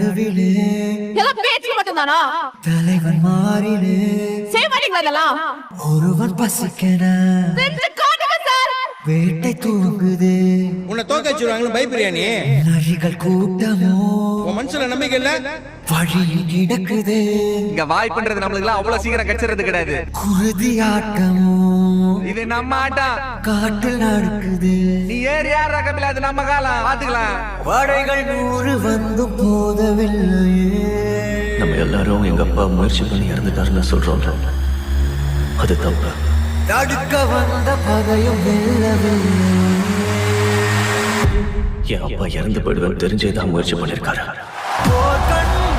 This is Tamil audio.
நடுவிலே பேச்சு மட்டும்தானா? தலைவன் மாறிலே செய்வாங்களா இதெல்லாம்? ஒருவன் பசிக்கன வேட்டை தூங்குது. உன்னை தோக்க வச்சிருவாங்கன்னு பயப்படுறியா நீ? நரிகள் கூட்டமோ உன் மனசுல நம்பிக்கை இல்ல? வழியில் கிடக்குது. இங்க வாய்ப்புன்றது நம்மளுக்கு எல்லாம் அவ்வளவு சீக்கிரம் கிடைச்சிறது கிடையாது. குருதி ஆட்டமோ இது நம்ம ஆட்டம். காட்டில் நடக்குது. நீ ஏறி யார் ரகமில்ல, அது நம்ம காலம் பாத்துக்கலாம். படைகள் 100 வந்து போதவில்லையே. நம்ம எல்லாரும் எங்க அப்பா முயற்சி பண்ணி இறந்துட்டாருன்னு சொல்றோம். அது தப்பு. தடுக்க வந்த பகையும் வெல்லவில்லை. என் அப்பா இறந்து போயிடுவேன் தெரிஞ்சேதான் முயற்சி பண்ணிருக்காரு. போர் கண்டு